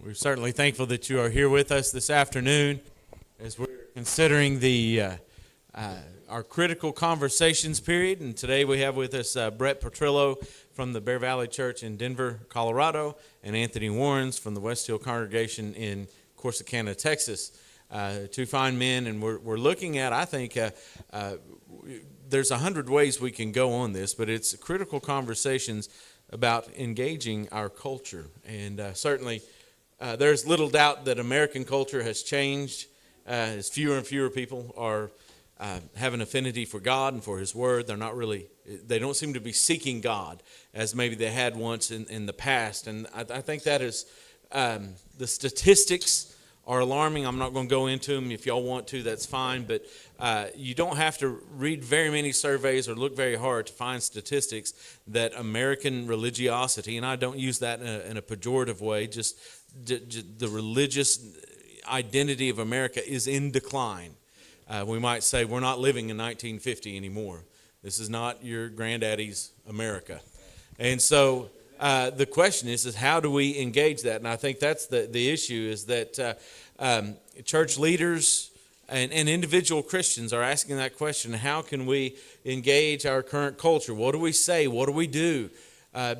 We're certainly thankful that you are here with us this afternoon as we're considering our critical conversations period. And today we have with us Brett Petrillo from the Bear Valley Church in Denver, Colorado, and Anthony Warrens from the West Hill Congregation in Corsicana, Texas. Two fine men, and we're looking at, I think, there's 100 ways we can go on this, but it's critical conversations about engaging our culture. And certainly there's little doubt that American culture has changed as fewer and fewer people are have an affinity for God and for His Word. They don't seem to be seeking God as maybe they had once in the past. And I think that is, the statistics are alarming. I'm not going to go into them. If y'all want to, that's fine. But you don't have to read very many surveys or look very hard to find statistics that American religiosity, and I don't use that in a pejorative way, just the religious identity of America is in decline. We might say we're not living in 1950 anymore. This is not your granddaddy's America. And so the question is how do we engage that? And I think that's the issue, is that church leaders and individual Christians are asking that question: how can we engage our current culture? What do we say? What do we do?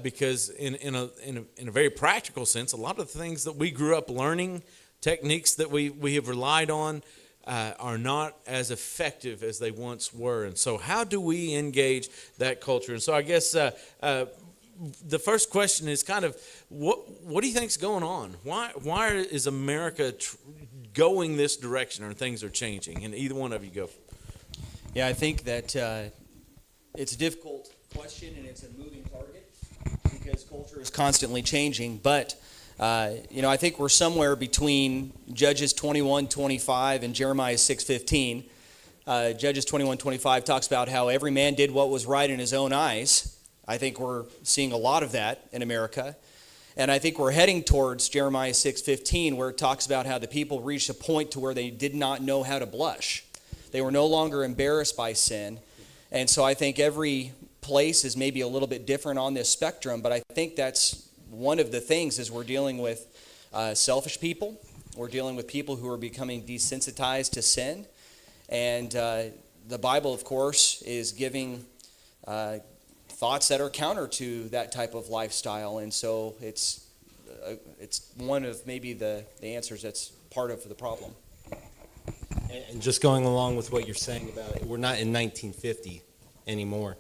Because in a very practical sense, a lot of the things that we grew up learning, techniques that we have relied on, are not as effective as they once were. And so how do we engage that culture? And so I guess the first question is kind of, what do you think's going on? Why is America going this direction, or things are changing? And either one of you go. Yeah, I think that it's a difficult question, and it's a moving target because culture is constantly changing. But I think we're somewhere between Judges 21:25 and Jeremiah 6:15. Judges 21:25 talks about how every man did what was right in his own eyes. I think we're seeing a lot of that in America. And I think we're heading towards Jeremiah 6:15, where it talks about how the people reached a point to where they did not know how to blush. They were no longer embarrassed by sin. And so I think every place is maybe a little bit different on this spectrum, but I think that's one of the things is we're dealing with selfish people. We're dealing with people who are becoming desensitized to sin. And the Bible, of course, is giving thoughts that are counter to that type of lifestyle. And so it's one of maybe the answers that's part of the problem. And just going along with what you're saying about it, we're not in 1950 anymore.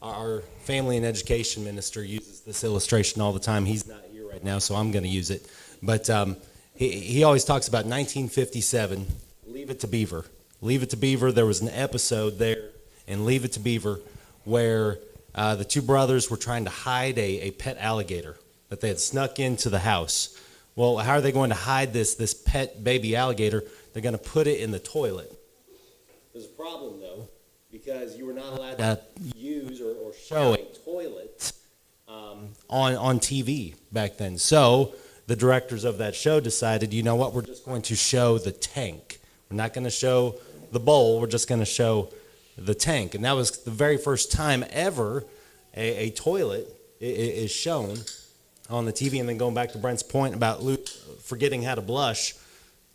Our family and education minister uses this illustration all the time. He's not here right now, so I'm going to use it. But he always talks about 1957, Leave It to Beaver. Leave It to Beaver, there was an episode there in Leave It to Beaver where the two brothers were trying to hide a pet alligator that they had snuck into the house. Well, how are they going to hide this pet baby alligator? They're going to put it in the toilet. There's a problem, though, because you were not allowed to use or show a toilet on TV back then. So the directors of that show decided, you know what, we're just going to show the tank. We're not going to show the bowl, we're just going to show the tank. And that was the very first time ever a toilet is shown on the TV. And then going back to Brent's point about forgetting how to blush,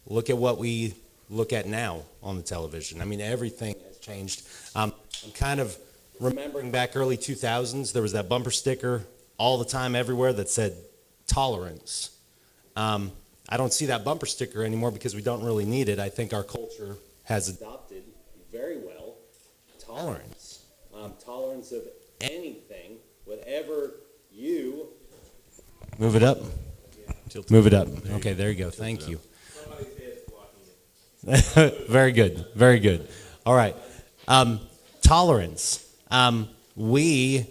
look at what we look at now on the television. I mean, everything has changed. I'm kind of remembering back early 2000s, there was that bumper sticker all the time everywhere that said tolerance. I don't see that bumper sticker anymore because we don't really need it. I think our culture has adopted very well tolerance. Tolerance of anything, whatever you... Move it up. Move it up. Okay, there you go. Thank you. Very good. Very good. All right. Tolerance. We,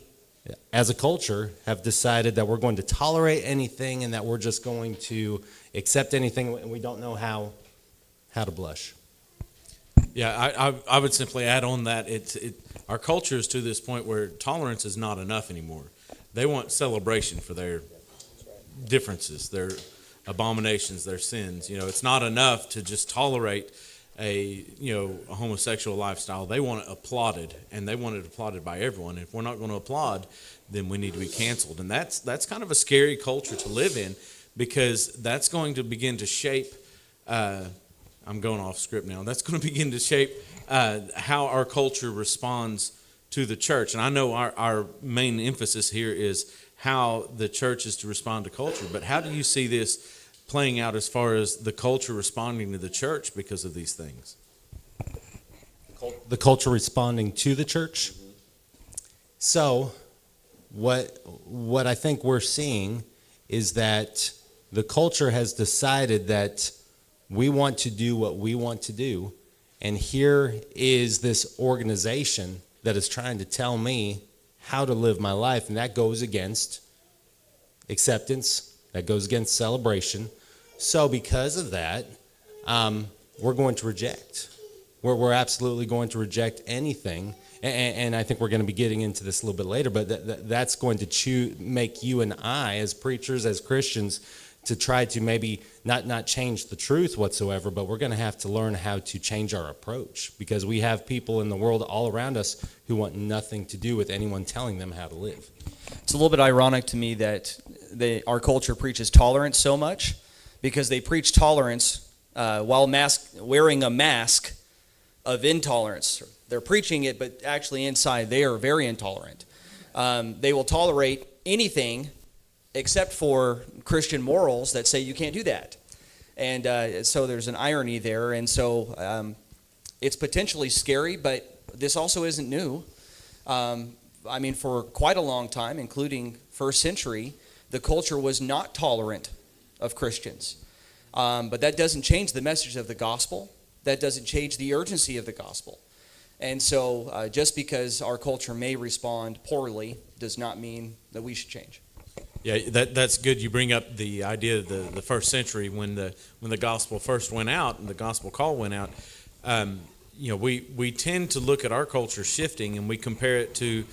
as a culture, have decided that we're going to tolerate anything and that we're just going to accept anything, and we don't know how to blush. Yeah, I would simply add on that our culture is to this point where tolerance is not enough anymore. They want celebration for their differences, their abominations, their sins. It's not enough to just tolerate a homosexual lifestyle. They want it applauded, and they want it applauded by everyone. If we're not going to applaud, then we need to be canceled. And that's kind of a scary culture to live in, because that's going to begin to shape. I'm going off script now. That's going to begin to shape how our culture responds to the church. And I know our main emphasis here is how the church is to respond to culture. But how do you see this playing out as far as the culture responding to the church because of these things? The culture responding to the church. So, what I think we're seeing is that the culture has decided that we want to do what we want to do, and here is this organization that is trying to tell me how to live my life, and that goes against acceptance, that goes against celebration. So because of that, we're going to reject. We're absolutely going to reject anything, and I think we're going to be getting into this a little bit later, but that's going to make you and I, as preachers, as Christians, to try to maybe not change the truth whatsoever, but we're going to have to learn how to change our approach, because we have people in the world all around us who want nothing to do with anyone telling them how to live. It's a little bit ironic to me that our culture preaches tolerance so much, because they preach tolerance while wearing a mask of intolerance. They're preaching it, but actually inside they are very intolerant. They will tolerate anything except for Christian morals that say you can't do that. And so there's an irony there. And so it's potentially scary, but this also isn't new. I mean, for quite a long time, including first century, the culture was not tolerant of Christians. But that doesn't change the message of the gospel. That doesn't change the urgency of the gospel. And so just because our culture may respond poorly does not mean that we should change. Yeah, that's good. You bring up the idea of the first century when the gospel first went out and the gospel call went out. We tend to look at our culture shifting, and we compare it to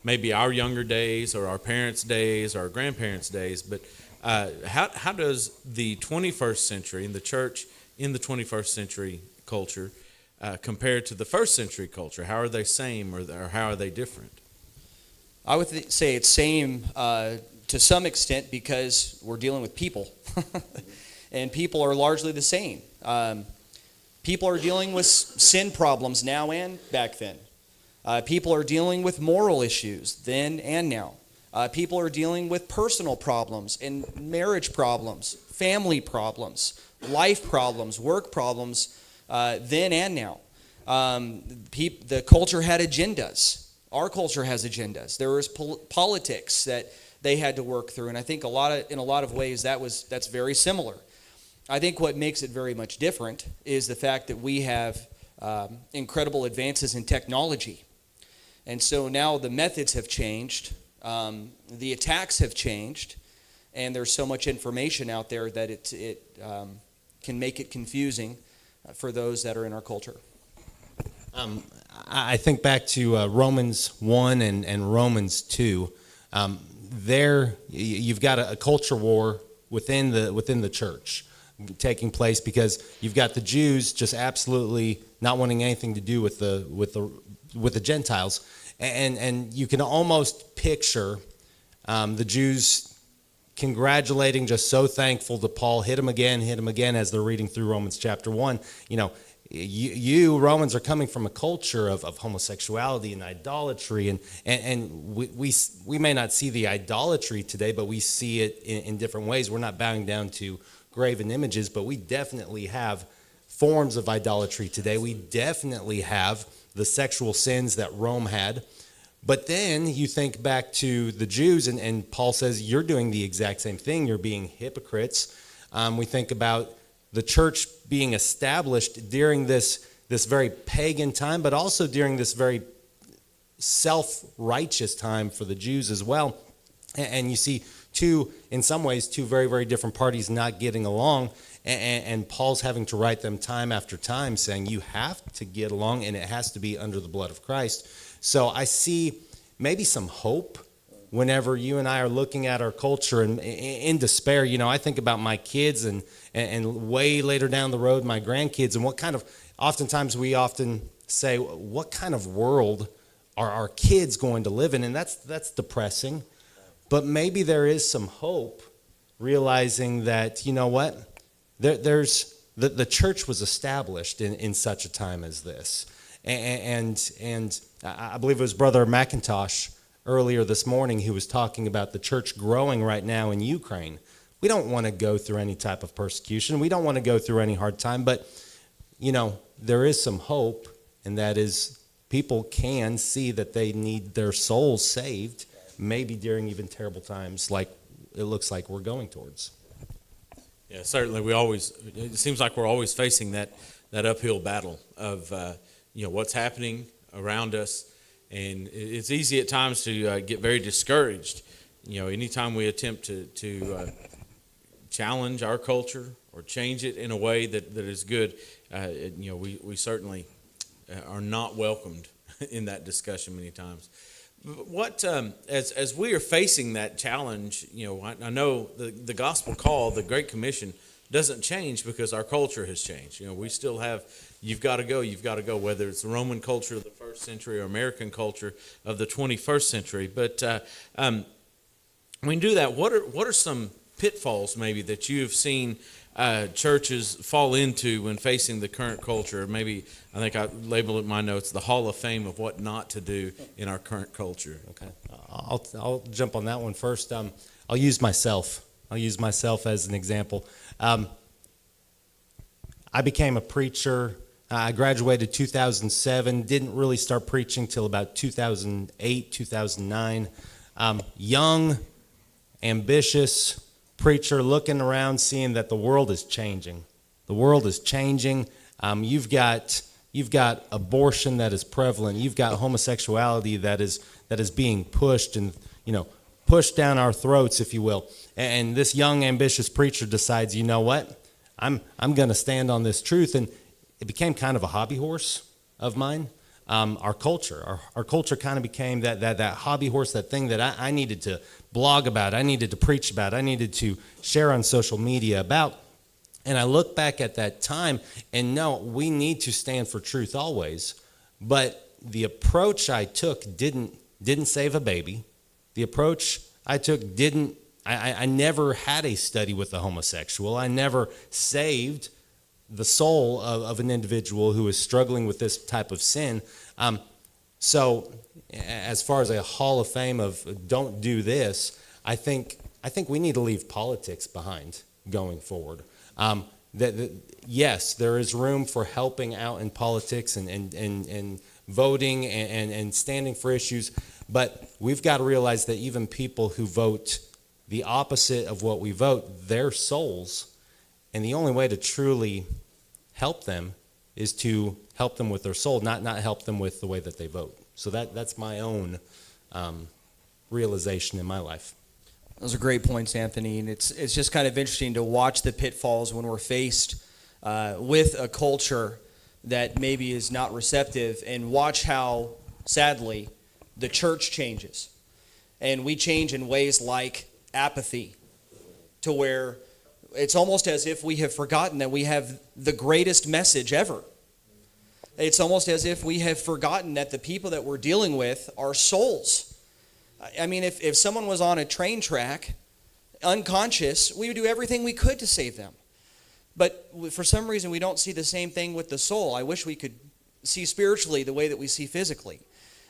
maybe our younger days or our parents' days or our grandparents' days. But how does the 21st century and the church in the 21st century culture compared to the first century culture? How are they same or how are they different? I would say it's same to some extent, because we're dealing with people. And people are largely the same. People are dealing with sin problems now and back then. People are dealing with moral issues then and now. People are dealing with personal problems and marriage problems, family problems, life problems, work problems, then and now. The culture had agendas. Our culture has agendas. There was politics that they had to work through, and I think in a lot of ways that's very similar. I think what makes it very much different is the fact that we have incredible advances in technology, and so now the methods have changed, the attacks have changed, and there's so much information out there that it can make it confusing for those that are in our culture. I think back to Romans 1 and Romans 2. There, you've got a culture war within the church taking place, because you've got the Jews just absolutely not wanting anything to do with the Gentiles, and you can almost picture the Jews congratulating, just so thankful to Paul. Hit him again, as they're reading through Romans chapter 1. You Romans are coming from a culture of homosexuality and idolatry, and we may not see the idolatry today, but we see it in different ways. We're not bowing down to graven images, but we definitely have forms of idolatry today. We definitely have the sexual sins that Rome had. But then you think back to the Jews, and Paul says, you're doing the exact same thing. You're being hypocrites. We think about the church being established during this very pagan time, but also during this very self-righteous time for the Jews as well. And you see in some ways, two very, very different parties not getting along, and Paul's having to write them time after time saying you have to get along, and it has to be under the blood of Christ. So I see maybe some hope whenever you and I are looking at our culture and in despair. I think about my kids and way later down the road, my grandkids, and oftentimes we often say, what kind of world are our kids going to live in? And that's depressing. But maybe there is some hope realizing that, you know what, there's the church was established in such a time as this. And I believe it was Brother McIntosh earlier this morning who was talking about the church growing right now in Ukraine. We don't want to go through any type of persecution. We don't want to go through any hard time. But, you know, there is some hope, and that is people can see that they need their souls saved, maybe during even terrible times like it looks like we're going towards. Yeah, certainly. It seems like we're always facing that uphill battle of, what's happening around us. And it's easy at times to get very discouraged. Anytime we attempt to challenge our culture or change it in a way that is good, we certainly are not welcomed in that discussion many times. What as we are facing that challenge, I know the gospel call, the Great Commission, doesn't change because our culture has changed. We still have, you've got to go, whether it's the Roman culture of the first century or American culture of the 21st century. But when we do that, what are some pitfalls maybe that you have seen churches fall into when facing the current culture? Maybe, I think I labeled it in my notes, the Hall of Fame of what not to do in our current culture. Okay, I'll jump on that one first. I'll use myself as an example. I became a preacher. I graduated 2007, didn't really start preaching till about 2008, 2009. Young, ambitious preacher, looking around, seeing that the world is changing. The world is changing. You've got abortion that is prevalent. You've got homosexuality that is being pushed and pushed down our throats, if you will. And this young, ambitious preacher decides, you know what, I'm going to stand on this truth, and it became kind of a hobby horse of mine. Our culture kind of became that hobby horse, that thing that I needed to blog about, I needed to preach about, I needed to share on social media about. And I look back at that time and no, we need to stand for truth always. But the approach I took didn't save a baby. The approach I took I never had a study with a homosexual. I never saved the soul of an individual who is struggling with this type of sin. So as far as a hall of fame of don't do this, I think we need to leave politics behind going forward. Yes, there is room for helping out in politics and voting and standing for issues, but we've got to realize that even people who vote the opposite of what we vote, their souls, and the only way to truly help them is to help them with their soul, not help them with the way that they vote. So that's my own realization in my life. Those are great points, Anthony, and it's just kind of interesting to watch the pitfalls when we're faced with a culture that maybe is not receptive, and watch how, sadly, the church changes. And we change in ways like apathy, to where it's almost as if we have forgotten that we have the greatest message ever. It's almost as if we have forgotten that the people that we're dealing with are souls. I mean, if someone was on a train track, unconscious, we would do everything we could to save them. But for some reason, we don't see the same thing with the soul. I wish we could see spiritually the way that we see physically.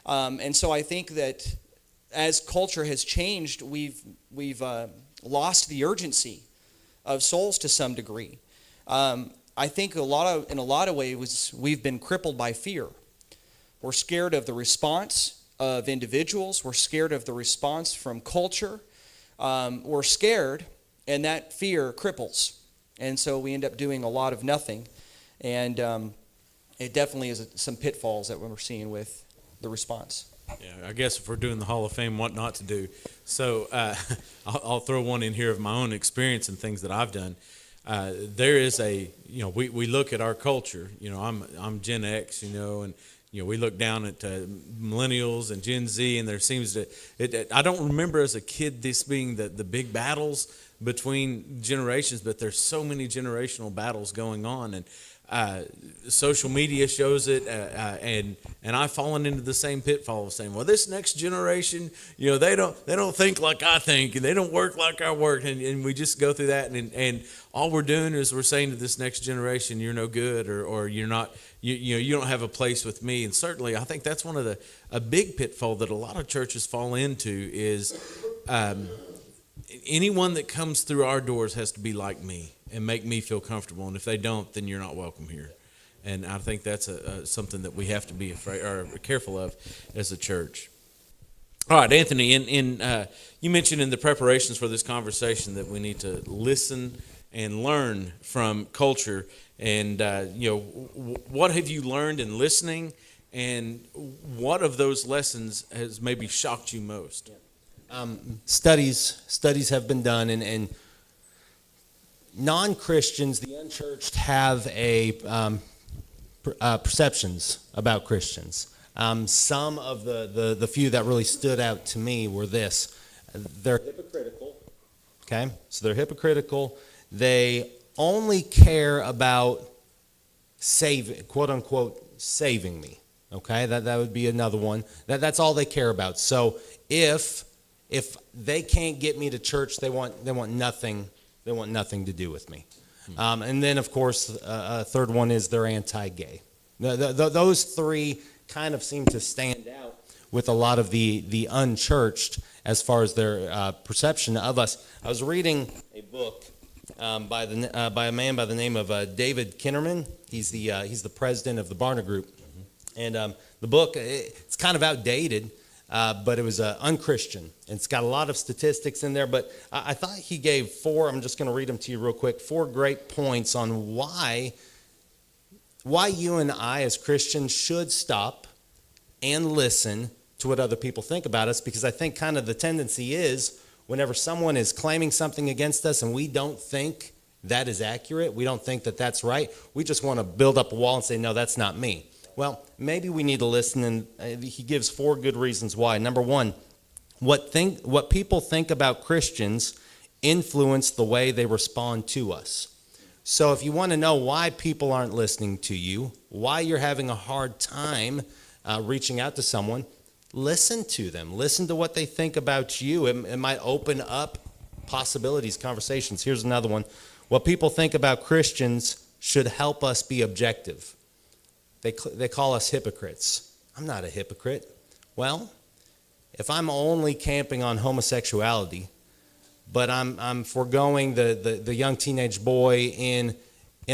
And so I think that as culture has changed, we've lost the urgency of souls to some degree. I think in a lot of ways we've been crippled by fear. We're scared of the response of individuals. We're scared of the response from culture. We're scared, and that fear cripples. And so we end up doing a lot of nothing. And it definitely is some pitfalls that we're seeing with the response. Yeah, I guess if we're doing the Hall of Fame, what not to do. So I'll throw one in here of my own experience and things that I've done. There is we look at our culture. I'm Gen X, and we look down at millennials and Gen Z, and there seems to I don't remember as a kid this being the big battles between generations, but there's so many generational battles going on, and social media shows it, and I've fallen into the same pitfall of saying, well, this next generation, they don't think like I think, and they don't work like I work, and we just go through that, and all we're doing is we're saying to this next generation, you're no good, or you're not, you don't have a place with me. And certainly, I think that's one of a big pitfall that a lot of churches fall into is anyone that comes through our doors has to be like me and make me feel comfortable. And if they don't, then you're not welcome here. And I think that's something that we have to be afraid or careful of as a church. All right, Anthony, you mentioned in the preparations for this conversation that we need to listen and learn from culture. And what have you learned in listening, and what of those lessons has maybe shocked you most? Studies have been done, and non-Christians, the unchurched, have perceptions about Christians. Some of the few that really stood out to me were this: they're hypocritical. Okay, so they're hypocritical. They only care about quote unquote, saving me. Okay, that would be another one. That's all they care about. So if they can't get me to church, they want nothing. They want nothing to do with me. And then, of course, a third one is they're anti-gay. Those three kind of seem to stand out with a lot of the unchurched as far as their perception of us. I was reading a book by a man by the name of David Kinnerman. He's the president of the Barna Group, and the book, it's kind of outdated. But it was unchristian, and it's got a lot of statistics in there. But I thought he gave four. I'm just going to read them to you real quick. 4 great points on why you and I as Christians should stop and listen to what other people think about us. Because I think kind of the tendency is whenever someone is claiming something against us and we don't think that is accurate, we don't think that that's right, we just want to build up a wall and say, no, that's not me. Well, maybe we need to listen, and he gives 4 good reasons why. Number 1, what people think about Christians influence the way they respond to us. So if you want to know why people aren't listening to you, why you're having a hard time reaching out to someone, listen to them. Listen to what they think about you. It might open up possibilities, conversations. Here's another one. What people think about Christians should help us be objective. They call us hypocrites. I'm not a hypocrite. Well, if I'm only camping on homosexuality, but I'm foregoing the young teenage boy in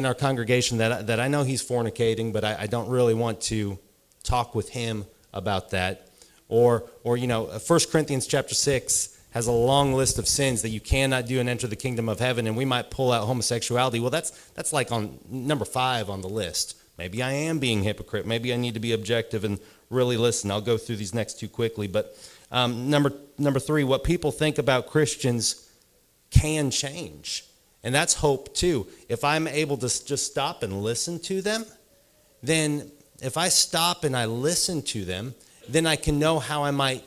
our congregation that I know he's fornicating, but I don't really want to talk with him about that. Or 1 Corinthians chapter 6 has a long list of sins that you cannot do and enter the kingdom of heaven, and we might pull out homosexuality. Well, that's like on number 5 on the list. Maybe I am being a hypocrite. Maybe I need to be objective and really listen. I'll go through these next 2 quickly. But number 3, what people think about Christians can change. And that's hope too. If I'm able to just stop and listen to them, then if I stop and I listen to them, then I can know how I might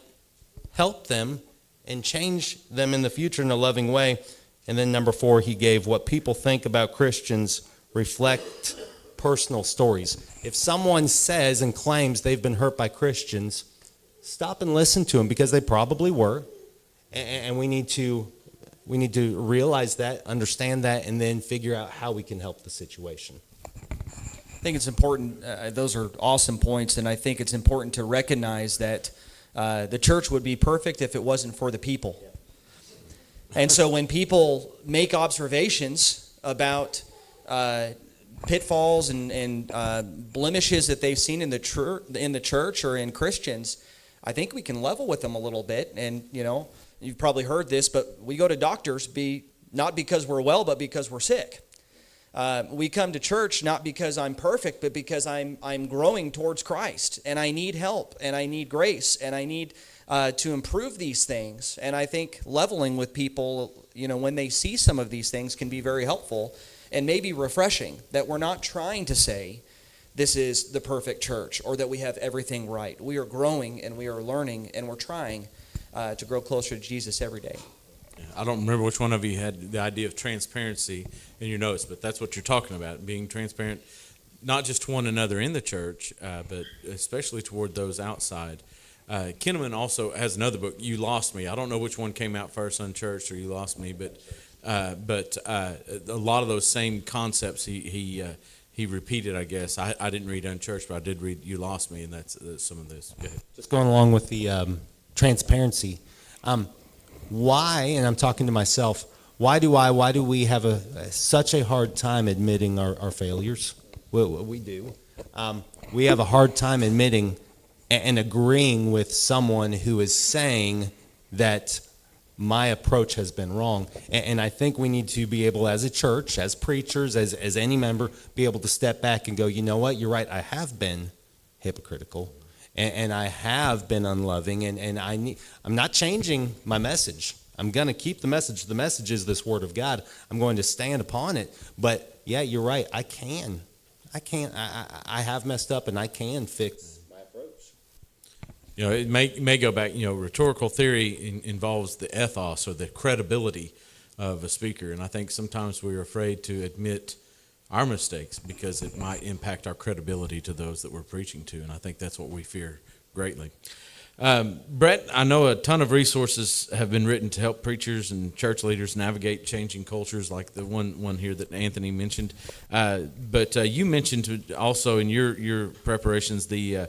help them and change them in the future in a loving way. And then number 4, he gave what people think about Christians reflect personal stories. If someone says and claims they've been hurt by Christians, stop and listen to them, because they probably were, and we need to realize that, understand that, and then figure out how we can help the situation. I think it's important. Those are awesome points, and I think it's important to recognize that the church would be perfect if it wasn't for the people. And so when people make observations about pitfalls and blemishes that they've seen in the church or in Christians, I think we can level with them a little bit. And you've probably heard this, but we go to doctors not because we're well, but because we're sick. We come to church not because I'm perfect, but because I'm growing towards Christ, and I need help, and I need grace, and I need to improve these things. And I think leveling with people, when they see some of these things, can be very helpful and maybe refreshing, that we're not trying to say this is the perfect church or that we have everything right. We are growing and we are learning, and we're trying to grow closer to Jesus every day. I don't remember which one of you had the idea of transparency in your notes, but that's what you're talking about, being transparent. not just one another in the church, but especially toward those outside. Kinnaman also has another book, You Lost Me. I don't know which one came out first, Unchurched or You Lost Me, but a lot of those same concepts he repeated, I guess. I didn't read Unchurched, but I did read You Lost Me, and that's some of this. Go ahead. Just going along with the transparency. Why, and I'm talking to myself, why do we have such a hard time admitting our failures? We do. We have a hard time admitting and agreeing with someone who is saying that my approach has been wrong. And I think we need to be able, as a church, as preachers, as any member, be able to step back and go, you know what, you're right, I have been hypocritical, and I have been unloving, and I'm not changing my message. I'm going to keep the message. The message is this Word of God. I'm going to stand upon it. But, yeah, you're right, I have messed up, and I can fix my approach. You know, it may go back. You know, rhetorical theory involves the ethos or the credibility of a speaker, and I think sometimes we're afraid to admit our mistakes because it might impact our credibility to those that we're preaching to, and I think that's what we fear greatly. Brett, I know a ton of resources have been written to help preachers and church leaders navigate changing cultures, like the one here that Anthony mentioned. But you mentioned also in your preparations the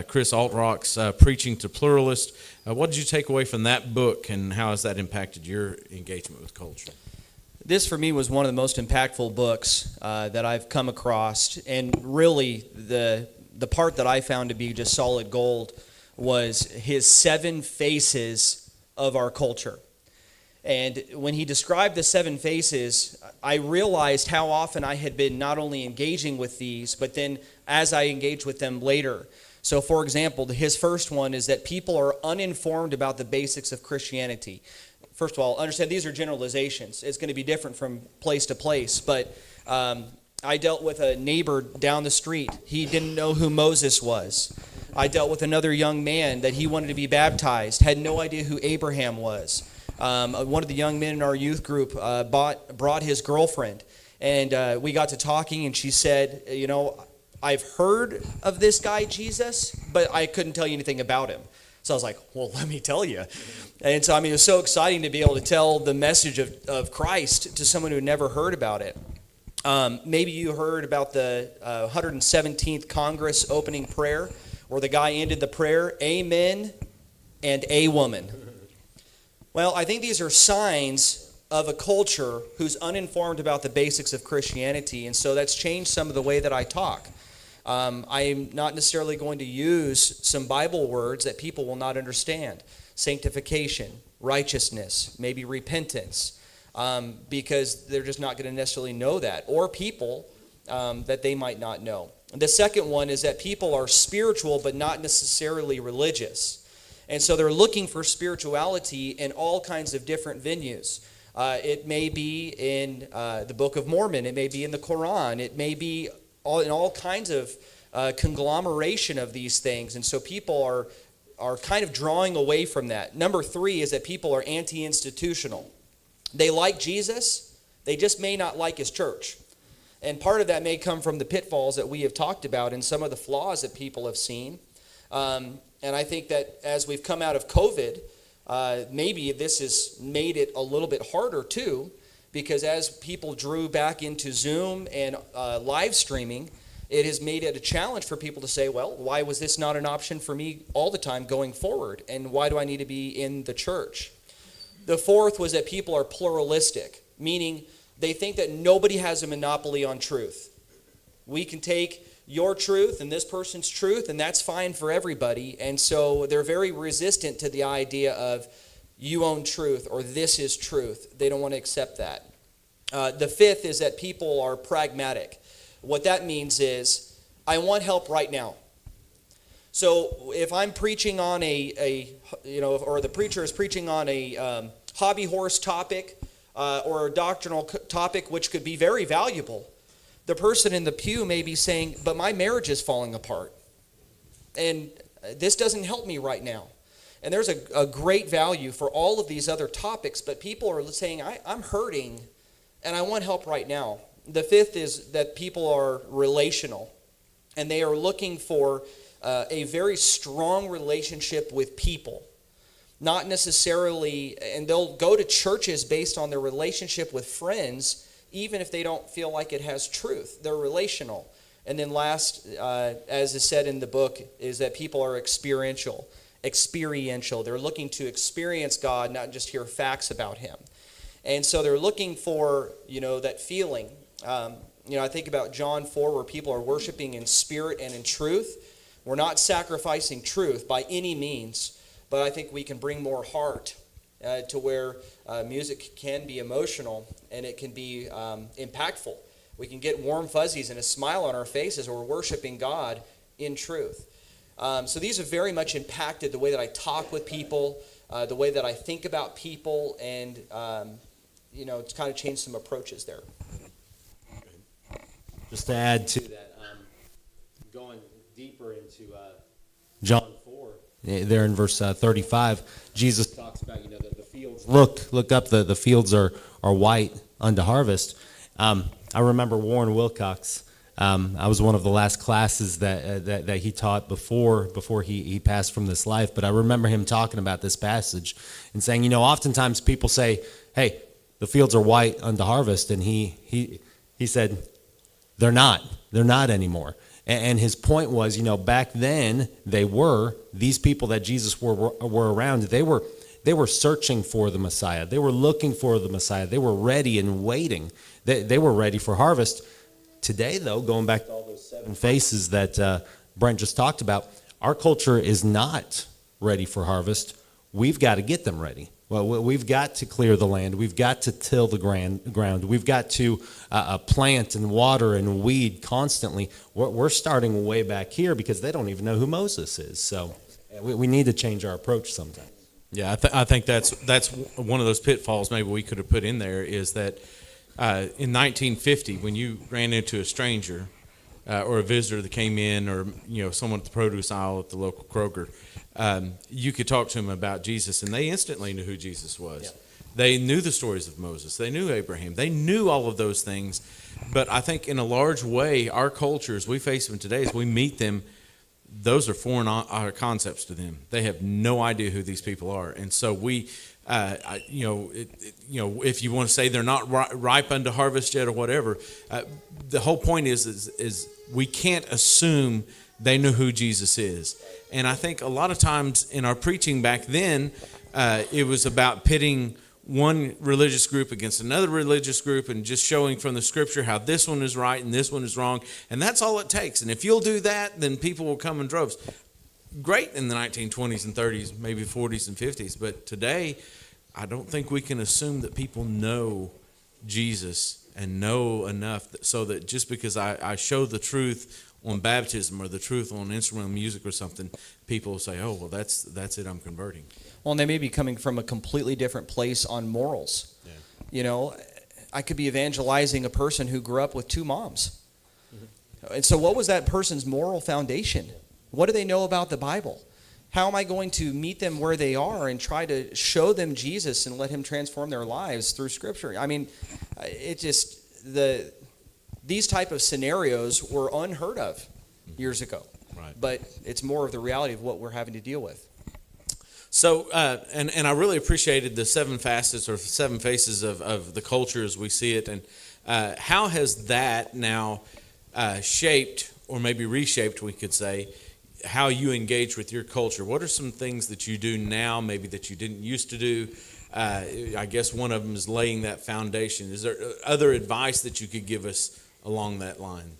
Chris Altrock's Preaching to Pluralists. What did you take away from that book, and how has that impacted your engagement with culture? This, for me, was one of the most impactful books that I've come across, and really the part that I found to be just solid gold was his 7 faces of our culture. And when he described the 7 faces, I realized how often I had been not only engaging with these, but then as I engaged with them later. So, for example, his first one is that people are uninformed about the basics of Christianity. First of all, understand these are generalizations. It's going to be different from place to place, but I dealt with a neighbor down the street. He didn't know who Moses was. I dealt with another young man that he wanted to be baptized, had no idea who Abraham was. One of the young men in our youth group brought his girlfriend, and we got to talking, and she said, you know, I've heard of this guy Jesus, but I couldn't tell you anything about him. So I was like, well, let me tell you. And so, I mean, it was so exciting to be able to tell the message of Christ to someone who had never heard about it. Maybe you heard about the 117th Congress opening prayer, where the guy ended the prayer, amen, and a woman. Well, I think these are signs of a culture who's uninformed about the basics of Christianity, and so that's changed some of the way that I talk. I am not necessarily going to use some Bible words that people will not understand. Sanctification, righteousness, maybe repentance, because they're just not going to necessarily know that, or people that they might not know. The second one is that people are spiritual but not necessarily religious. And so they're looking for spirituality in all kinds of different venues. It may be in the Book of Mormon. It may be in the Quran. It may be in all kinds of conglomeration of these things. And so people are kind of drawing away from that. Number 3 is that people are anti-institutional. They like Jesus. They just may not like his church. And part of that may come from the pitfalls that we have talked about and some of the flaws that people have seen. And I think that as we've come out of COVID, maybe this has made it a little bit harder too, because as people drew back into Zoom and live streaming, it has made it a challenge for people to say, well, why was this not an option for me all the time going forward? And why do I need to be in the church? The fourth was that people are pluralistic, meaning they think that nobody has a monopoly on truth. We can take your truth and this person's truth, and that's fine for everybody. And so they're very resistant to the idea of you own truth or this is truth. They don't want to accept that. The fifth is that people are pragmatic. What that means is, I want help right now. So if I'm preaching on or the preacher is preaching on a hobby horse topic, or a doctrinal topic which could be very valuable, the person in the pew may be saying, but my marriage is falling apart, and this doesn't help me right now. And there's a great value for all of these other topics, but people are saying, I'm hurting, and I want help right now. The fifth is that people are relational, and they are looking for a very strong relationship with people. Not necessarily, and they'll go to churches based on their relationship with friends, even if they don't feel like it has truth. They're relational. And then last, as is said in the book, is that people are experiential. They're looking to experience God, not just hear facts about him. And so they're looking for, that feeling. I think about John 4, where people are worshiping in spirit and in truth. We're not sacrificing truth by any means, but I think we can bring more heart to where music can be emotional and it can be impactful. We can get warm fuzzies and a smile on our faces when we're worshiping God in truth. So these have very much impacted the way that I talk with people, the way that I think about people, and it's kind of changed some approaches there. Just to add to that, going deeper into John 4, there in verse 35, Jesus talks about the fields. Look up, the fields are white unto harvest. I remember Warren Wilcox. I was one of the last classes that he taught before he passed from this life. But I remember him talking about this passage and saying, oftentimes people say, "Hey, the fields are white unto harvest," and he said, "They're not. They're not anymore." And his point was, back then these people that Jesus were around. They were searching for the Messiah. They were looking for the Messiah. They were ready and waiting. They were ready for harvest. Today, though, going back to all those seven faces that Brent just talked about, our culture is not ready for harvest. We've got to get them ready. Well, we've got to clear the land. We've got to till the ground. We've got to plant and water and weed constantly. We're starting way back here because they don't even know who Moses is. So we need to change our approach sometime. Yeah, I think that's one of those pitfalls maybe we could have put in there is that in 1950, when you ran into a stranger or a visitor that came in, or someone at the produce aisle at the local Kroger, you could talk to them about Jesus, and they instantly knew who Jesus was. Yeah. They knew the stories of Moses. They knew Abraham. They knew all of those things. But I think in a large way, our cultures, we face them today as we meet them, those are foreign concepts to them. They have no idea who these people are. And so we, if you want to say they're not ripe unto harvest yet or whatever, the whole point is we can't assume they know who Jesus is. And I think a lot of times in our preaching back then, it was about pitting one religious group against another religious group and just showing from the scripture how this one is right and this one is wrong. And that's all it takes. And if you'll do that, then people will come in droves. Great in the 1920s and 30s, maybe 40s and 50s. But today, I don't think we can assume that people know Jesus and know enough so that just because I show the truth on baptism or the truth on instrumental music or something, people will say, "Oh, well, that's it. I'm converting." Well, and they may be coming from a completely different place on morals. Yeah. I could be evangelizing a person who grew up with two moms. Mm-hmm. And so what was that person's moral foundation? What do they know about the Bible? How am I going to meet them where they are and try to show them Jesus and let him transform their lives through Scripture? I mean, these type of scenarios were unheard of years ago. Right. But it's more of the reality of what we're having to deal with. So, and I really appreciated the seven facets or seven faces of the culture as we see it. And how has that now shaped, or maybe reshaped, we could say, how you engage with your culture? What are some things that you do now, maybe that you didn't used to do? I guess one of them is laying that foundation. Is there other advice that you could give us along that line?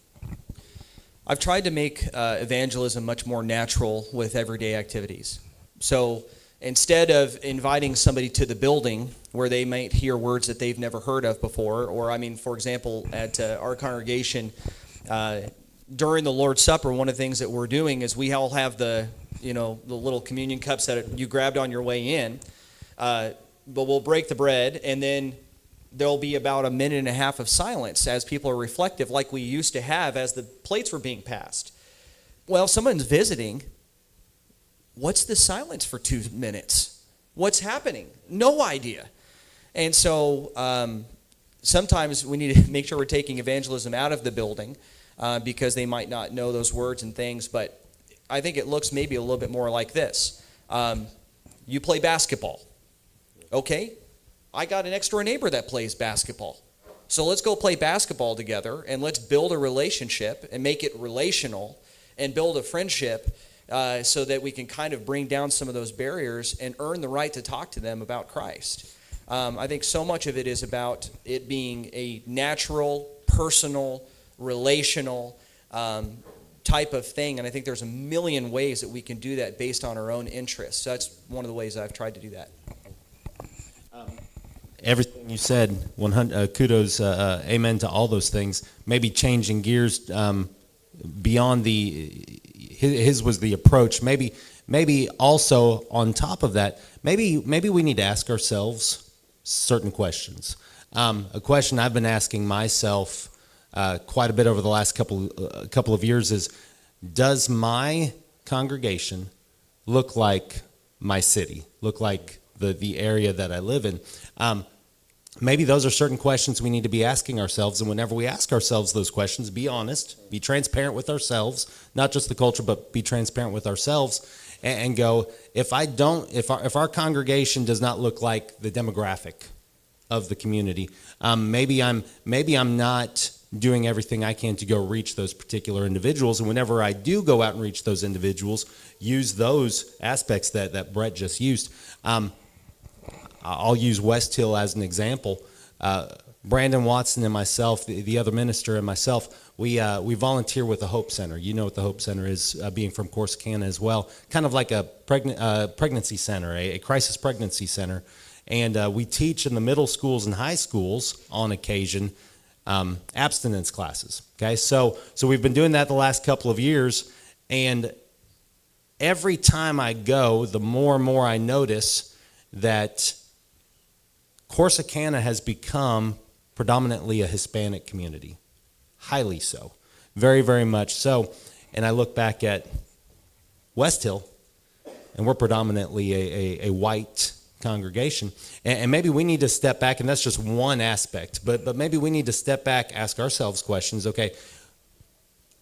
I've tried to make evangelism much more natural with everyday activities. So instead of inviting somebody to the building where they might hear words that they've never heard of before, or for example, at our congregation, during the Lord's Supper, one of the things that we're doing is we all have the little communion cups that you grabbed on your way in, but we'll break the bread, and then there'll be about a minute and a half of silence as people are reflective, like we used to have as the plates were being passed. Well, someone's visiting. What's the silence for 2 minutes? What's happening? No idea. And so sometimes we need to make sure we're taking evangelism out of the building because they might not know those words and things. But I think it looks maybe a little bit more like this. You play basketball. Okay, I got an next door neighbor that plays basketball. So let's go play basketball together, and let's build a relationship and make it relational and build a friendship so that we can kind of bring down some of those barriers and earn the right to talk to them about Christ. I think so much of it is about it being a natural, personal, relational type of thing, and I think there's a million ways that we can do that based on our own interests. So that's one of the ways I've tried to do that. Everything you said, 100 kudos, amen to all those things. Maybe changing gears beyond his was the approach. Maybe also on top of that, maybe we need to ask ourselves certain questions. A question I've been asking myself quite a bit over the last couple of years is, does my congregation look like my city, look like the area that I live in? Maybe those are certain questions we need to be asking ourselves, and whenever we ask ourselves those questions, be honest, be transparent with ourselves, not just the culture, but be transparent with ourselves, and go, if our congregation does not look like the demographic of the community, maybe I'm not doing everything I can to go reach those particular individuals, and whenever I do go out and reach those individuals, use those aspects that Brett just used. I'll use West Hill as an example. Brandon Watson and myself, the other minister and myself, we volunteer with the Hope Center. You know what the Hope Center is, being from Corsicana as well. Kind of like a pregnancy center, a crisis pregnancy center. And we teach in the middle schools and high schools on occasion abstinence classes. Okay, so we've been doing that the last couple of years, and every time I go, the more and more I notice that Corsicana has become predominantly a Hispanic community, highly so, very, very much so. And I look back at West Hill, and we're predominantly a white congregation. And maybe we need to step back, and that's just one aspect, but maybe we need to step back, ask ourselves questions. Okay,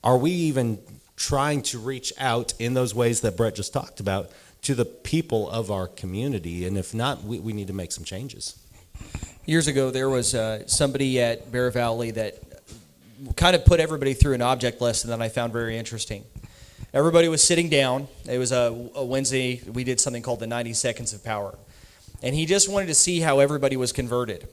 are we even trying to reach out in those ways that Brett just talked about to the people of our community? And if not, we need to make some changes. Years ago, there was somebody at Bear Valley that kind of put everybody through an object lesson that I found very interesting. Everybody was sitting down. It was a Wednesday. We did something called the 90 Seconds of Power. And he just wanted to see how everybody was converted.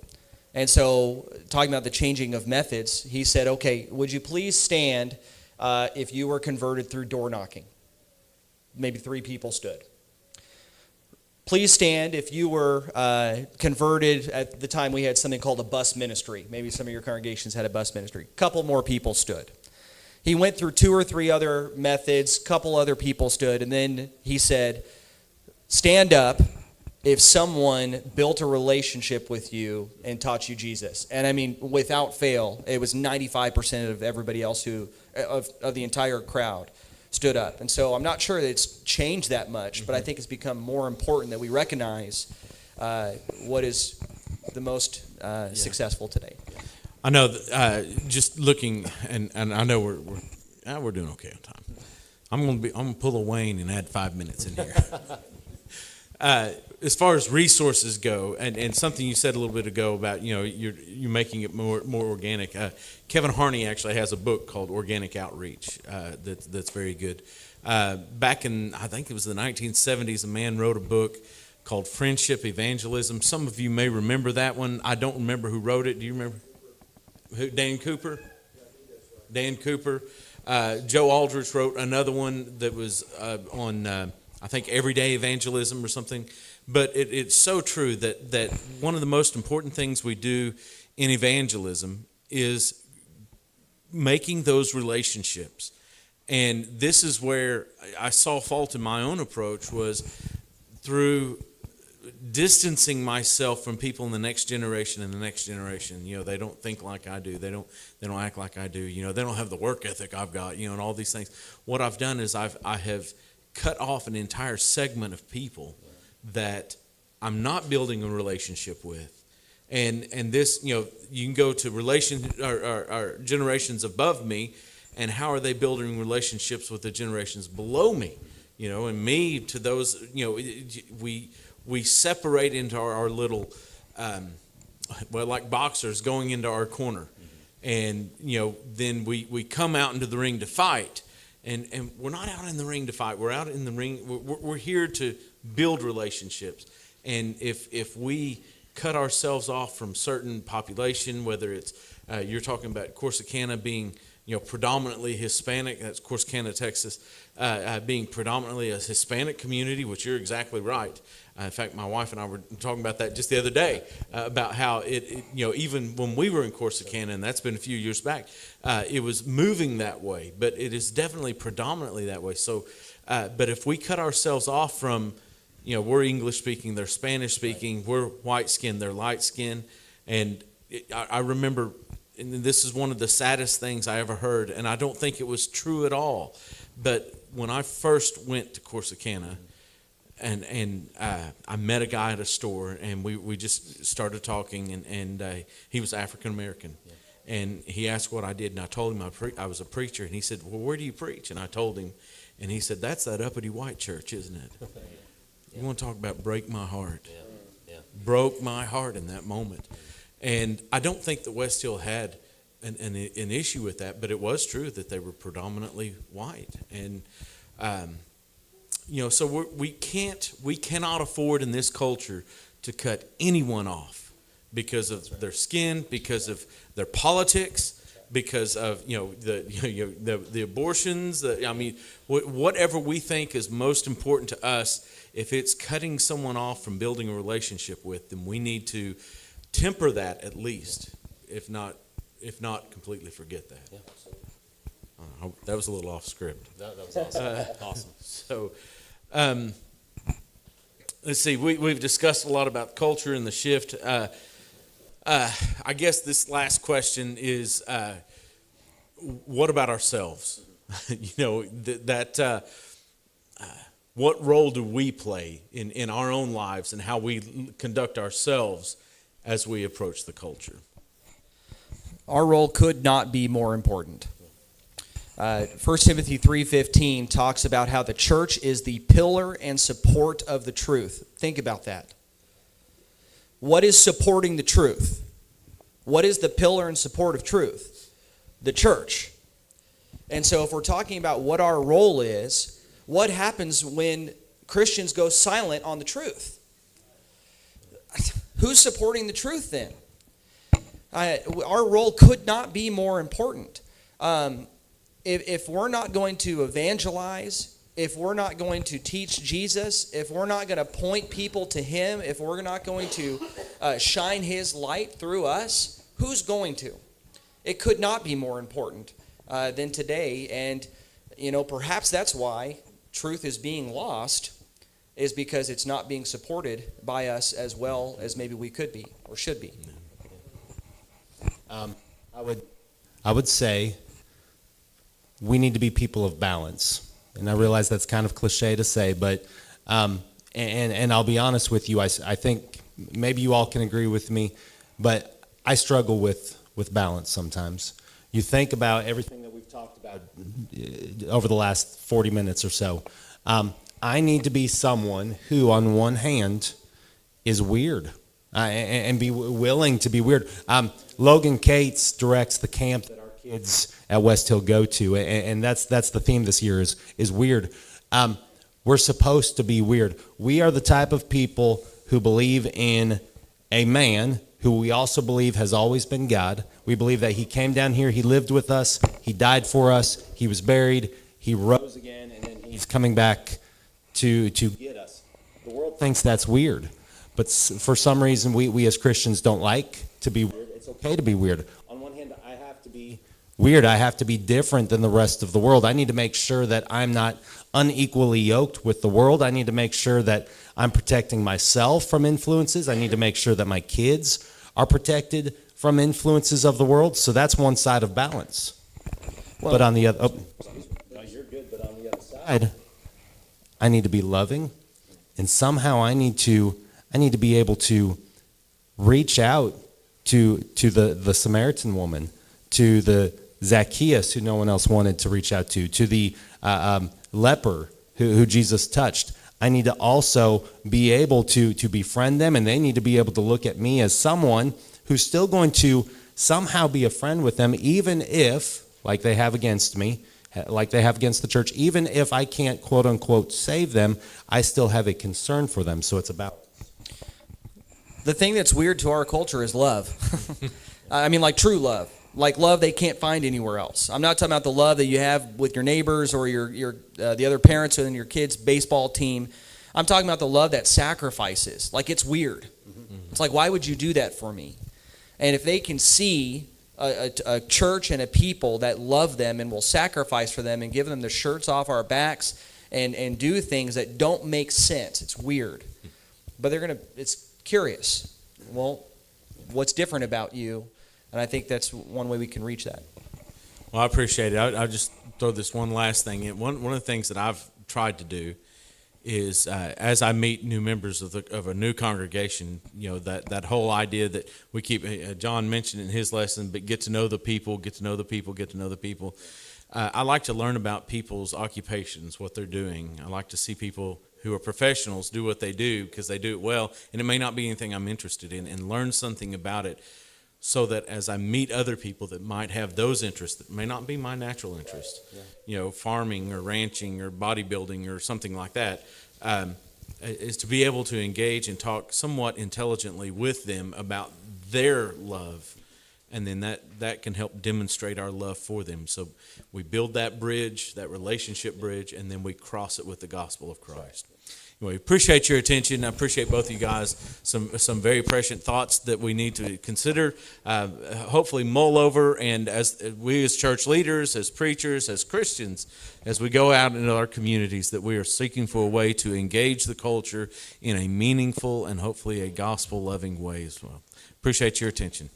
And so, talking about the changing of methods, he said, okay, would you please stand if you were converted through door knocking? Maybe 3 people stood. Please stand if you were converted at the time we had something called a bus ministry. Maybe some of your congregations had a bus ministry. A couple more people stood. He went through 2 or 3 other methods, a couple other people stood, and then he said, stand up if someone built a relationship with you and taught you Jesus. And I mean, without fail, it was 95% of everybody else of the entire crowd stood up. And so I'm not sure that it's changed that much, but I think it's become more important that we recognize what is the most successful today. I know, just looking, and I know we're doing okay on time. I'm gonna pull a Wayne and add 5 minutes in here. As far as resources go, and something you said a little bit ago about, you're making it more organic. Kevin Harney actually has a book called Organic Outreach that's very good. Back in, I think it was the 1970s, a man wrote a book called Friendship Evangelism. Some of you may remember that one. I don't remember who wrote it. Do you remember? Who? Dan Cooper? Dan Cooper. Joe Aldrich wrote another one that was on, I think, everyday evangelism or something. But it's so true that one of the most important things we do in evangelism is making those relationships. And this is where I saw fault in my own approach, was through distancing myself from people in the next generation and the next generation. They don't think like I do. They don't act like I do. They don't have the work ethic I've got, and all these things. What I've done is I have cut off an entire segment of people that I'm not building a relationship with. And this, you can go to or generations above me, and how are they building relationships with the generations below me? And me to those, we separate into our little, like boxers going into our corner. And, then we come out into the ring to fight. And we're not out in the ring to fight. We're out in the ring. We're here to build relationships. And if we cut ourselves off from certain population, whether it's, you're talking about Corsicana being, predominantly Hispanic, that's Corsicana, Texas, being predominantly a Hispanic community, which you're exactly right. In fact, my wife and I were talking about that just the other day, about how it, even when we were in Corsicana, and that's been a few years back, it was moving that way, but it is definitely predominantly that way. So, but if we cut ourselves off from, we're English speaking, they're Spanish speaking, we're white skinned, they're light skinned, and I remember, and this is one of the saddest things I ever heard, and I don't think it was true at all, but when I first went to Corsicana, and I met a guy at a store, and we just started talking, and he was African American, and he asked what I did, and I told him I was a preacher, and he said, "Well, where do you preach?" And I told him, and he said, "That's that uppity white church, isn't it?" You want to talk about break my heart? Broke my heart in that moment, and I don't think that West Hill had an issue with that, but it was true that they were predominantly white, and so we cannot afford in this culture to cut anyone off because of their skin, because of their politics, because of the abortions. Whatever we think is most important to us. If it's cutting someone off from building a relationship with, then we need to temper that at least, if not completely forget that. Yeah, that was a little off script. That was awesome. Awesome. So, let's see. We've discussed a lot about culture and the shift. I guess this last question is, what about ourselves? What role do we play in our own lives and how we conduct ourselves as we approach the culture? Our role could not be more important. 1 Timothy 3:15 talks about how the church is the pillar and support of the truth. Think about that. What is supporting the truth? What is the pillar and support of truth? The church. And so if we're talking about what our role is, what happens when Christians go silent on the truth? Who's supporting the truth then? Our role could not be more important. If we're not going to evangelize, if we're not going to teach Jesus, if we're not going to point people to Him, if we're not going to shine His light through us, who's going to? It could not be more important than today. And, perhaps that's why truth is being lost, is because it's not being supported by us as well as maybe we could be or should be. I would say we need to be people of balance, and I realize that's kind of cliche to say, but and I'll be honest with you. I think maybe you all can agree with me, but I struggle with balance sometimes. You think about everything that we've talked about over the last 40 minutes or so. I need to be someone who, on one hand, is weird and be willing to be weird. Logan Cates directs the camp that our kids at West Hill go to, and that's the theme this year is weird. We're supposed to be weird. We are the type of people who believe in a man who we also believe has always been God. We believe that He came down here, He lived with us, He died for us, He was buried, He rose again, and then He's coming back to get us. The world thinks that's weird, but for some reason we as Christians don't like to be weird. It's okay to be weird. On one hand, I have to be weird. I have to be different than the rest of the world. I need to make sure that I'm not unequally yoked with the world. I need to make sure that I'm protecting myself from influences. I need to make sure that my kids are protected from influences of the world. So that's one side of balance. Well, but on the other, no, you're good. But on the other side, I need to be loving, and somehow I need to be able to reach out to the Samaritan woman, to the Zacchaeus who no one else wanted to reach out to the leper who Jesus touched. I need to also be able to befriend them, and they need to be able to look at me as someone who's still going to somehow be a friend with them, even if, like they have against me, like they have against the church, even if I can't, quote unquote, save them, I still have a concern for them. So it's about. The thing that's weird to our culture is love. I mean, like true love. Like love they can't find anywhere else. I'm not talking about the love that you have with your neighbors or your the other parents within your kids' baseball team. I'm talking about the love that sacrifices. Like it's weird. Mm-hmm. It's like, why would you do that for me? And if they can see a church and a people that love them and will sacrifice for them and give them the shirts off our backs and do things that don't make sense, it's weird. But it's curious. Well, what's different about you? And I think that's one way we can reach that. Well, I appreciate it. I'll just throw this one last thing in. One of the things that I've tried to do is as I meet new members of a new congregation, that whole idea that we keep, John mentioned in his lesson, but get to know the people, get to know the people, get to know the people. I like to learn about people's occupations, what they're doing. I like to see people who are professionals do what they do because they do it well, and it may not be anything I'm interested in, and learn something about it so that as I meet other people that might have those interests that may not be my natural interest, farming or ranching or bodybuilding or something like that, is to be able to engage and talk somewhat intelligently with them about their love, and then that can help demonstrate our love for them. So we build that bridge, that relationship bridge, and then we cross it with the gospel of Christ. Anyway, appreciate your attention. I appreciate both of you guys. Some very prescient thoughts that we need to consider, hopefully mull over, and as we as church leaders, as preachers, as Christians, as we go out into our communities, that we are seeking for a way to engage the culture in a meaningful and hopefully a gospel-loving way as well. Appreciate your attention.